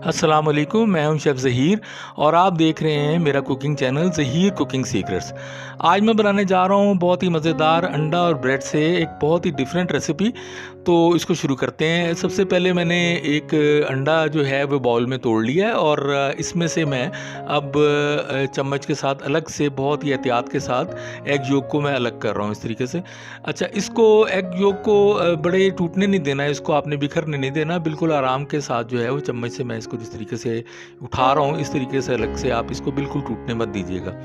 अस्सलाम वालेकुम, मैं हूं शेफ़ ज़हीर और आप देख रहे हैं मेरा cooking channel Zaheer cooking secrets. आज मैं बनाने जा रहा हूं बहुत ही मज़ेदार अंडा और ब्रेड से एक बहुत ही डिफरेंट रेसिपी। तो इसको शुरू करते हैं। सबसे पहले मैंने एक अंडा जो है वो बाउल में तोड़ लिया है और इसमें से मैं अब चम्मच के साथ अलग से बहुत ही एहतियात के साथ एग योक को मैं अलग कर रहा हूँ इस तरीके से। अच्छा, इसको एग योक को बड़े टूटने नहीं देना है, इसको आपने बिखरने नहीं देना, बिल्कुल आराम के साथ जो है वो चम्मच से मैं इसको जिस तरीके से उठा रहा हूँ इस तरीके से अलग से आप इसको बिल्कुल टूटने मत दीजिएगा।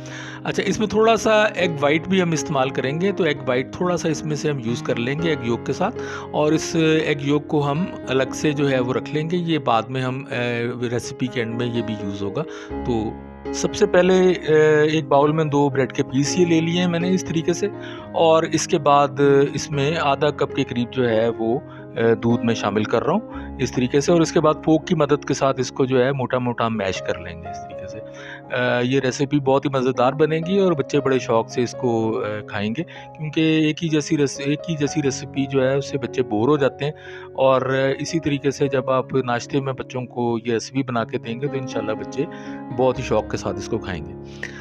अच्छा, इसमें थोड़ा सा एग वाइट भी हम इस्तेमाल करेंगे, तो एग वाइट थोड़ा सा इसमें से हम यूज़ कर लेंगे एग योक के साथ, और इस एग योक को हम अलग से जो है वो रख लेंगे। ये बाद में हम रेसिपी के एंड में ये भी यूज़ होगा। तो सबसे पहले एक बाउल में 2 ब्रेड के पीस ये ले लिए हैं मैंने इस तरीके से, और इसके बाद इसमें आधा कप के करीब जो है वो दूध में शामिल कर रहा हूँ इस तरीके से, और इसके बाद फोक की मदद के साथ इसको जो है मोटा-मोटा मैश कर लेंगे इस तरीके से। ये रेसिपी बहुत ही मज़ेदार बनेगी और बच्चे बड़े शौक से इसको खाएँगे, क्योंकि एक ही जैसी रेसिपी जो है उससे बच्चे बोर हो जाते हैं, और इसी तरीके से जब आप नाश्ते में बच्चों को ये रेसिपी बना के देंगे तो इंशाल्लाह बच्चे बहुत ही शौक के साथ इसको खाएँगे।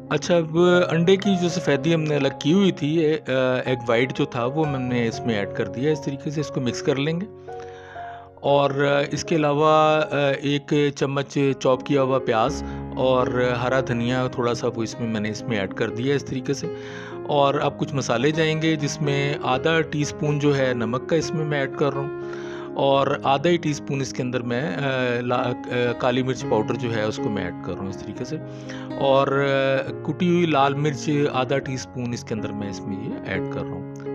अच्छा, अब अंडे की जो सफ़ेदी हमने अलग की हुई थी, एग वाइट जो था वो मैंने इसमें ऐड कर दिया। इस तरीके से इसको मिक्स कर लेंगे, और इसके अलावा 1 चम्मच चॉप किया हुआ प्याज और हरा धनिया थोड़ा सा वो मैंने इसमें ऐड कर दिया इस तरीके से। और अब कुछ मसाले जाएंगे, जिसमें आधा टीस्पून जो है नमक का इसमें मैं ऐड कर रहा हूँ, और आधा ही टीस्पून इसके अंदर मैं काली मिर्च पाउडर जो है उसको मैं ऐड कर रहा हूँ इस तरीके से, और कुटी हुई लाल मिर्च आधा टीस्पून इसके अंदर मैं इसमें ये ऐड कर रहा हूँ।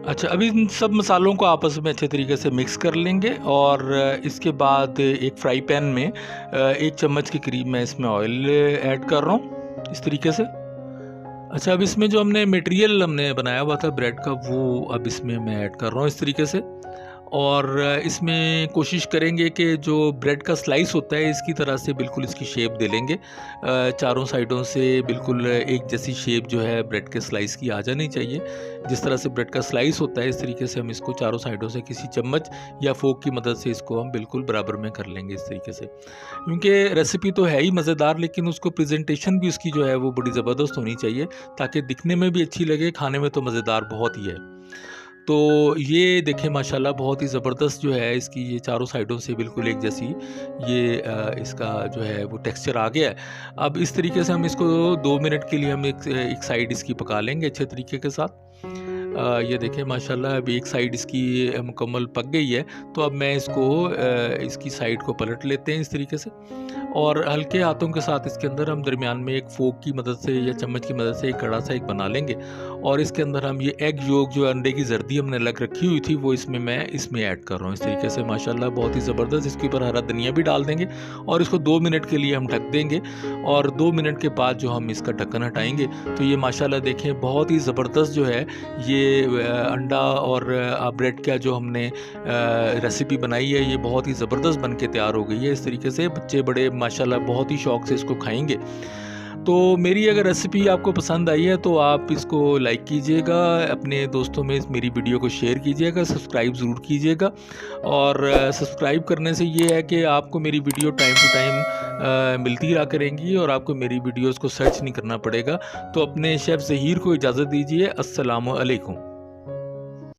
अच्छा, अभी इन सब मसालों को आपस में अच्छे तरीके से मिक्स कर लेंगे, और इसके बाद एक फ्राई पैन में 1 चम्मच के करीब मैं इसमें ऑयल ऐड कर रहा हूँ इस तरीके से। अच्छा, अब इसमें जो हमने बनाया हुआ था ब्रेड का, वो अब इसमें मैं ऐड कर रहा हूँ इस तरीके से, और इसमें कोशिश करेंगे कि जो ब्रेड का स्लाइस होता है इसकी तरह से बिल्कुल इसकी शेप दे लेंगे। चारों साइडों से बिल्कुल एक जैसी शेप जो है ब्रेड के स्लाइस की आ जानी चाहिए। जिस तरह से ब्रेड का स्लाइस होता है इस तरीके से हम इसको चारों साइडों से किसी चम्मच या फोक की मदद से इसको हम बिल्कुल बराबर में कर लेंगे इस तरीके से। क्योंकि रेसिपी तो है ही मज़ेदार, लेकिन उसको प्रेजेंटेशन भी उसकी जो है वो बड़ी ज़बरदस्त होनी चाहिए, ताकि दिखने में भी अच्छी लगे, खाने में तो मज़ेदार बहुत ही है। तो ये देखें, माशाल्लाह बहुत ही ज़बरदस्त जो है इसकी ये चारों साइडों से बिल्कुल एक जैसी ये इसका जो है वो टेक्सचर आ गया है। अब इस तरीके से हम इसको 2 मिनट के लिए हम एक साइड इसकी पका लेंगे अच्छे तरीके के साथ। ये देखें, माशाल्लाह अब एक साइड इसकी मुकम्मल पक गई है, तो अब मैं इसकी साइड को पलट लेते हैं इस तरीके से, और हल्के हाथों के साथ इसके अंदर हम दरमियान में एक फोक की मदद से या चम्मच की मदद से एक कड़ा सा एक बना लेंगे, और इसके अंदर हम ये एग योक जो अंडे की जर्दी हमने अलग रखी हुई थी वो मैं इसमें ऐड कर रहा हूँ इस तरीके से। माशाल्लाह बहुत ही ज़बरदस्त, इसके ऊपर हरा धनिया भी डाल देंगे, और इसको 2 मिनट के लिए हम ढक देंगे, और 2 मिनट के बाद जो हम इसका ढक्कन हटाएंगे तो ये माशाल्लाह देखें बहुत ही ज़बरदस्त जो है ये अंडा और ब्रेड का जो हमने रेसिपी बनाई है, ये बहुत ही ज़बरदस्त बन के तैयार हो गई है। इस तरीके से बच्चे बड़े माशाल्लाह बहुत ही शौक़ से इसको खाएंगे। तो मेरी अगर रेसिपी आपको पसंद आई है तो आप इसको लाइक कीजिएगा, अपने दोस्तों में इस मेरी वीडियो को शेयर कीजिएगा, सब्सक्राइब ज़रूर कीजिएगा। और सब्सक्राइब करने से ये है कि आपको मेरी वीडियो टाइम टू टाइम मिलती रहा करेंगी, और आपको मेरी वीडियोज़ को सर्च नहीं करना पड़ेगा। तो अपने शेफ़ ज़हीर को इजाज़त दीजिए। अस्सलामु अलैकुम।